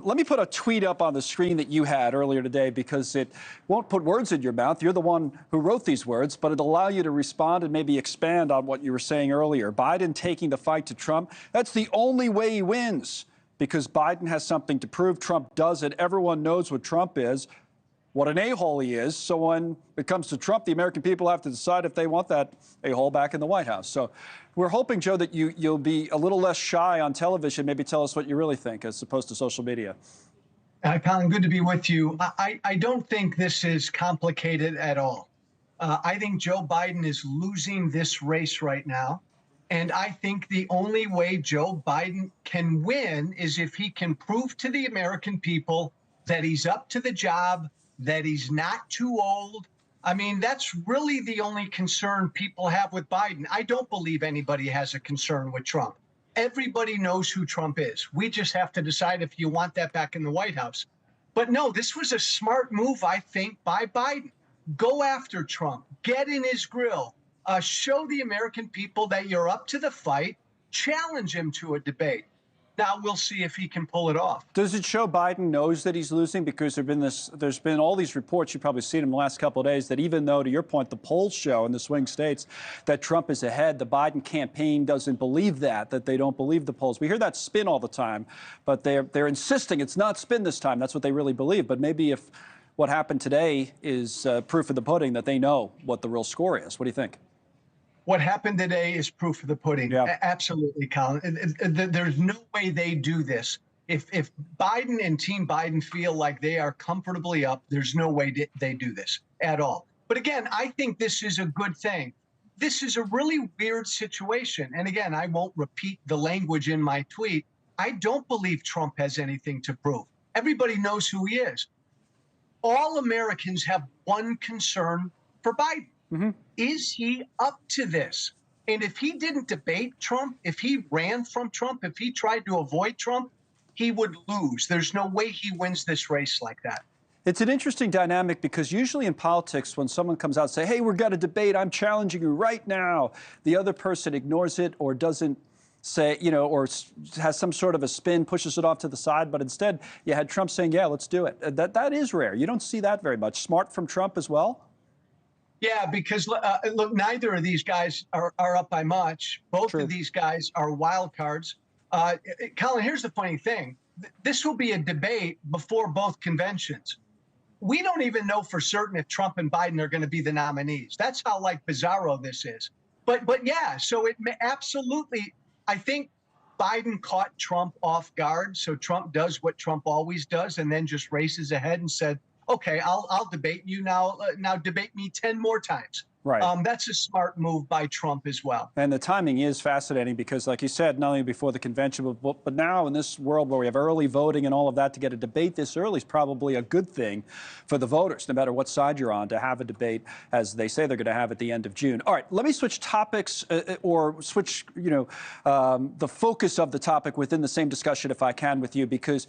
Let me put a tweet up on the screen that you had earlier today because it won't put words in your mouth. You're the one who wrote these words, but it'll allow you to respond and maybe expand on what you were saying earlier. Biden taking the fight to Trump, that's the only way he wins because Biden has something to prove. Trump doesn't. Everyone knows what Trump is, what an a-hole he is. So when it comes to Trump, the American people have to decide if they want that a-hole back in the White House. So we're hoping, Joe, that you'll be a little less shy on television, maybe tell us what you really think as opposed to social media. Colin, good to be with you. I don't think this is complicated at all. I think Joe Biden is losing this race right now. And I think the only way Joe Biden can win is if he can prove to the American people that he's up to the job, that he's not too old. I mean, that's really the only concern people have with Biden. I don't believe anybody has a concern with Trump. Everybody knows who Trump is. We just have to decide if you want that back in the White House. But no, this was a smart move, I think, by Biden. Go after Trump, get in his grill, show the American people that you're up to the fight, challenge him to a debate. Now we'll see if he can pull it off. Does it show Biden knows that he's losing? Because there's been all these reports, you've probably seen them the last couple of days, that even though, to your point, the polls show in the swing states that Trump is ahead, the Biden campaign doesn't believe that they don't believe the polls. We hear that spin all the time, but they're insisting it's not spin this time. That's what they really believe. But maybe if what happened today is proof of the pudding that they know what the real score is. What do you think? What happened today is proof of the pudding. Yeah. Absolutely, Colin. There's no way they do this. If Biden and Team Biden feel like they are comfortably up, there's no way they do this at all. But again, I think this is a good thing. This is a really weird situation. And again, I won't repeat the language in my tweet. I don't believe Trump has anything to prove. Everybody knows who he is. All Americans have one concern for Biden. Mm-hmm. Is he up to this? And if he didn't debate Trump, if he ran from Trump, if he tried to avoid Trump, he would lose. There's no way he wins this race like that. It's an interesting dynamic because usually in politics, when someone comes out and say, hey, we're going to debate, I'm challenging you right now, the other person ignores it or doesn't say, or has some sort of a spin, pushes it off to the side. But instead, you had Trump saying, yeah, let's do it. That is rare. You don't see that very much. Smart from Trump as well. Yeah, because look, neither of these guys are up by much. Both True. Of these guys are wild cards. Colin, here's the funny thing. This will be a debate before both conventions. We don't even know for certain if Trump and Biden are going to be the nominees. That's how bizarro this is. But yeah, so it absolutely, I think Biden caught Trump off guard. So Trump does what Trump always does and then just races ahead and said, okay, I'll debate you now. Now debate me 10 more times. Right. That's a smart move by Trump as well. And the timing is fascinating because, like you said, not only before the convention, but now in this world where we have early voting and all of that, to get a debate this early is probably a good thing for the voters, no matter what side you're on, to have a debate, as they say they're going to have at the end of June. All right, let me switch topics or switch, the focus of the topic within the same discussion, if I can, with you, because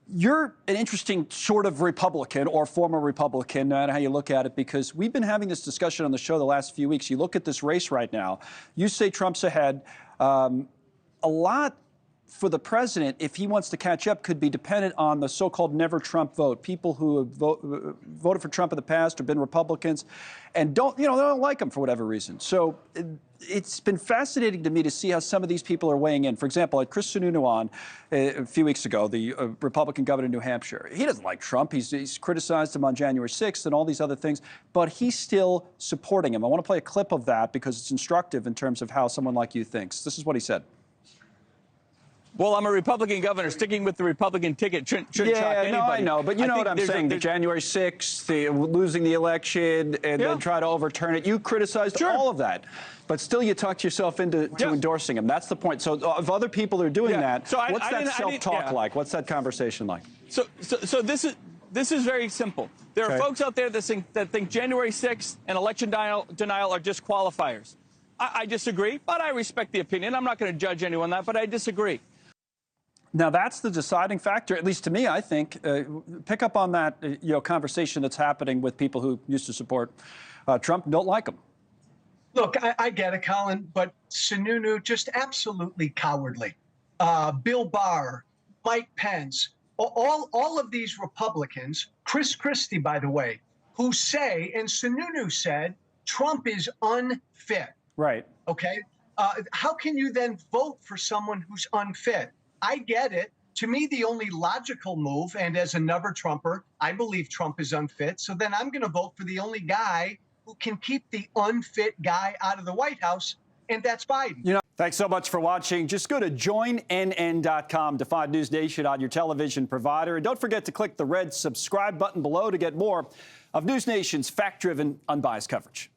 you're an interesting sort of Republican or former Republican, no matter how you look at it, because we've been having this discussion on the show the last few weeks. You look at this race right now. You say Trump's ahead. A lot for the president, if he wants to catch up, could be dependent on the so-called never Trump vote. People who have voted for Trump in the past or been Republicans and they don't like him for whatever reason. So it's been fascinating to me to see how some of these people are weighing in. For example, I had Chris Sununu on a few weeks ago, the Republican governor of New Hampshire. He doesn't like Trump. He's criticized him on January 6th and all these other things, but he's still supporting him. I want to play a clip of that because it's instructive in terms of how someone like you thinks. This is what he said. Well, I'm a Republican governor. Sticking with the Republican ticket shouldn't shock anybody. No, I know. But you know what I'm saying. The January 6th, losing the election, and then try to overturn it. You criticized all of that. But still, you talked yourself into endorsing him. That's the point. So if other people are doing that, so what's that self-talk like? What's that conversation like? So this is very simple. There are folks out there that think January 6th and election denial are just qualifiers. I disagree, but I respect the opinion. I'm not going to judge anyone on that, but I disagree. Now, that's the deciding factor, at least to me, I think. Pick up on that conversation that's happening with people who used to support Trump and don't like him. Look, I get it, Colin, but Sununu just absolutely cowardly. Bill Barr, Mike Pence, all of these Republicans, Chris Christie, by the way, who say, and Sununu said, Trump is unfit. Right. Okay. How can you then vote for someone who's unfit? I get it. To me, the only logical move, and as a never Trumper, I believe Trump is unfit. So then I'm going to vote for the only guy who can keep the unfit guy out of the White House, and that's Biden. You know, thanks so much for watching. Just go to joinnn.com to find News Nation on your television provider. And don't forget to click the red subscribe button below to get more of News Nation's fact-driven, unbiased coverage.